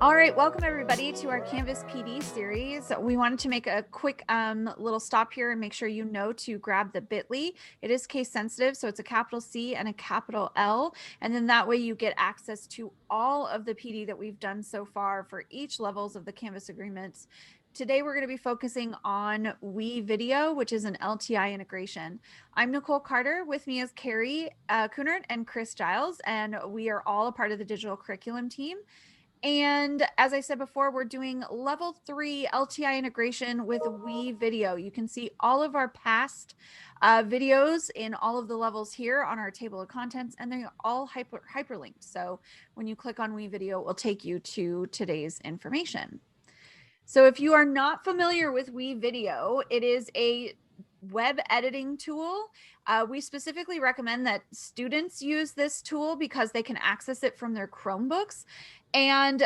All right, welcome everybody to our Canvas PD series. We wanted to make a quick little stop here and make sure you know to grab the bit.ly. It is case sensitive, so it's a capital C and a capital L, and then that way you get access to all of the PD that we've done so far for each levels of the Canvas agreements. Today we're going to be focusing on WeVideo, which is an LTI integration. I'm Nicole Carter. With me is Carrie Kunert and Chris Giles, and we are all a part of the digital curriculum team. And as I said before, we're doing level 3 LTI integration with WeVideo. You can see all of our past videos in all of the levels here on our table of contents, and they're all hyperlinked. So when you click on WeVideo, it will take you to today's information. So if you are not familiar with WeVideo, it is a web editing tool. We specifically recommend that students use this tool because they can access it from their Chromebooks, and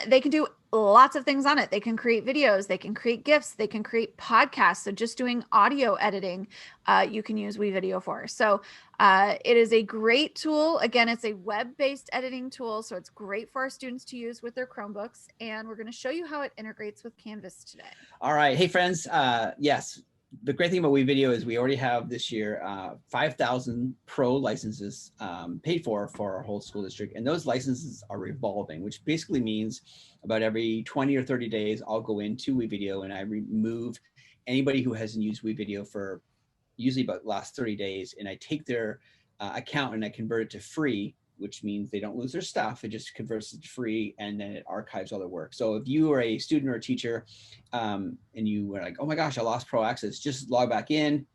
they can do lots of things on it. They can create videos, they can create GIFs, they can create podcasts. So just doing audio editing, you can use WeVideo for. So it is a great tool. Again, it's a web-based editing tool, so it's great for our students to use with their Chromebooks. And we're going to show you how it integrates with Canvas today. All right. Hey, friends. Yes. The great thing about WeVideo is we already have this year 5,000 pro licenses paid for our whole school district. And those licenses are revolving, which basically means about every 20 or 30 days, I'll go into WeVideo and I remove anybody who hasn't used WeVideo for usually about the last 30 days. And I take their account and I convert it to free, which means they don't lose their stuff. It just converts it to free, and then it archives all their work. So if you are a student or a teacher and you were like, oh my gosh, I lost pro access, just log back in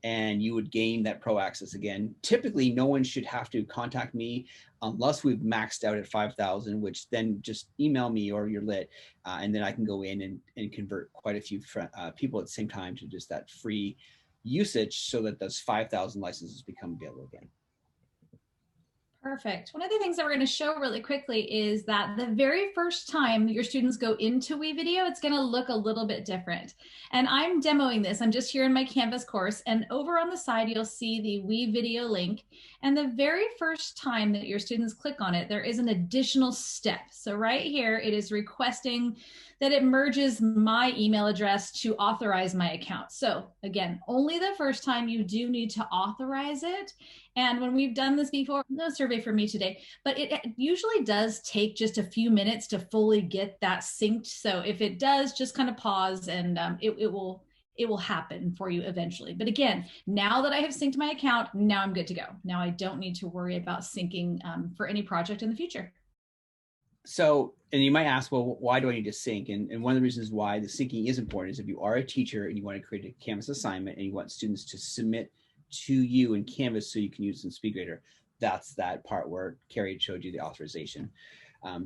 and you would gain that pro access again. Typically, no one should have to contact me unless we've maxed out at 5,000, which then just email me or you're lit, and then I can go in and convert quite a few people at the same time to just that free usage so that those 5,000 licenses become available again. Perfect. One of the things that we're going to show really quickly is that the very first time your students go into WeVideo, it's going to look a little bit different. And I'm demoing this. I'm just here in my Canvas course, and over on the side, you'll see the WeVideo link. And the very first time that your students click on it, there is an additional step. So right here, it is requesting that it merges my email address to authorize my account. So again, only the first time you do need to authorize it. And when we've done this before, no survey for me today, but it usually does take just a few minutes to fully get that synced. So if it does, just kind of pause and it will happen for you eventually. But again, now that I have synced my account, now I'm good to go. Now I don't need to worry about syncing for any project in the future. So, and you might ask, well, why do I need to sync? And one of the reasons why the syncing is important is if you are a teacher and you want to create a Canvas assignment and you want students to submit to you in Canvas so you can use it in SpeedGrader, that's that part where Carrie showed you the authorization.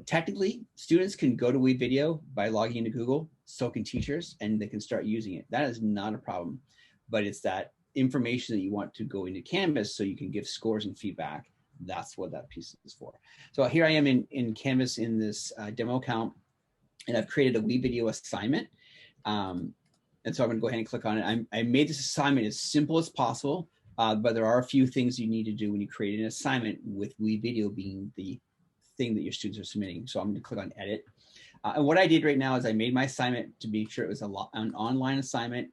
Technically, students can go to WeVideo by logging into Google, so can teachers, and they can start using it. That is not a problem, but it's that information that you want to go into Canvas so you can give scores and feedback. That's what that piece is for. So here I am in Canvas in this demo account, and I've created a WeVideo assignment. And so I'm going to go ahead and click on it. I made this assignment as simple as possible, but there are a few things you need to do when you create an assignment, with WeVideo being the thing that your students are submitting. So I'm going to click on edit. And what I did right now is I made my assignment to be sure it was an online assignment.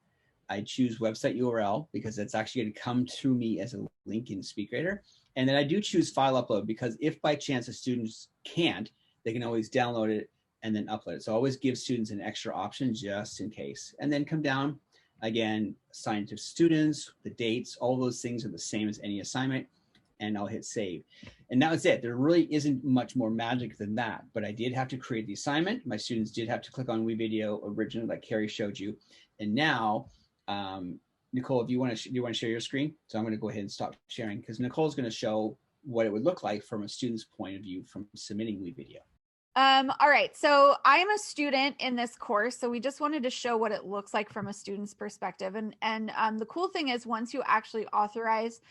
I choose website URL because it's actually going to come through me as a link in SpeedGrader. And then I do choose file upload because if by chance the students can't, they can always download it and then upload it. So I always give students an extra option just in case. And then come down, again, assign to students, the dates, all those things are the same as any assignment, and I'll hit save. And that was it. There really isn't much more magic than that, but I did have to create the assignment. My students did have to click on WeVideo originally, like Carrie showed you. And now, Nicole, if you want to share your screen. So I'm going to go ahead and stop sharing because Nicole's going to show what it would look like from a student's point of view from submitting WeVideo. All right, so I'm a student in this course, so we just wanted to show what it looks like from a student's perspective. And the cool thing is once you actually authorize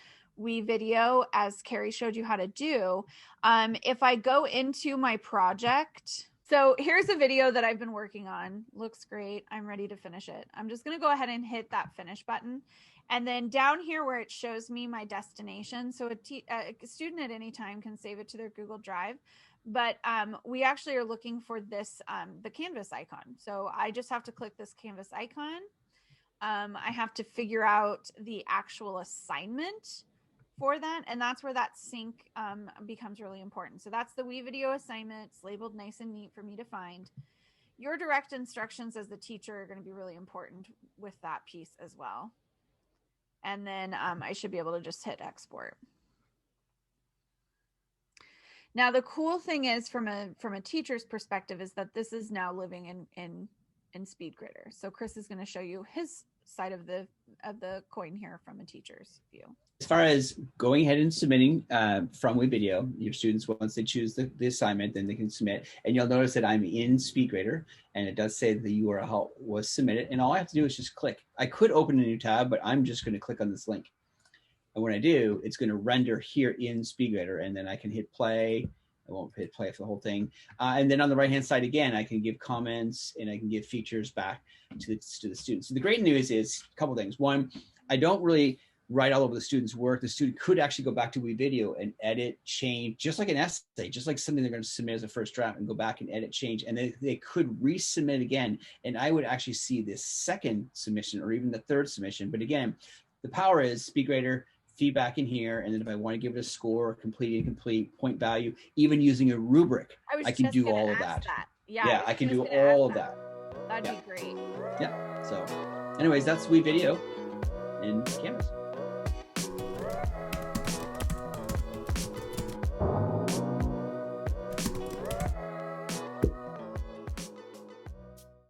WeVideo, as Carrie showed you how to do, if I go into my project, So here's a video that I've been working on. Looks great. I'm ready to finish it. I'm just going to go ahead and hit that finish button. And then down here where it shows me my destination, so a student at any time can save it to their Google Drive. But we actually are looking for this, the Canvas icon. So I just have to click this Canvas icon. I have to figure out the actual assignment for that, and that's where that sync becomes really important. So that's the WeVideo assignment. It's labeled nice and neat for me to find. Your direct instructions as the teacher are going to be really important with that piece as well. And then I should be able to just hit export. Now the cool thing is, from a teacher's perspective, is that this is now living in SpeedGrider. So Chris is going to show you his side of the coin here from a teacher's view. As far as going ahead and submitting from WeVideo, your students, once they choose the assignment, then they can submit. And you'll notice that I'm in SpeedGrider, and it does say the URL was submitted. And all I have to do is just click. I could open a new tab, but I'm just going to click on this link. And when I do, it's going to render here in SpeedGrider, and then I can hit play. I won't hit play for the whole thing. And then on the right-hand side, again, I can give comments and I can give features back to the students. So the great news is a couple things. One, I don't really write all over the student's work. The student could actually go back to WeVideo and edit, change, just like an essay, just like something they're going to submit as a first draft, and go back and edit, change, and they could resubmit again. And I would actually see this second submission or even the third submission. But again, the power is SpeedGrider, feedback in here, and then if I want to give it a score, complete, incomplete, point value, even using a rubric, I can do all of that. Yeah, I can do all of that. That'd be great. Yeah. So anyways, that's WeVideo in Canvas.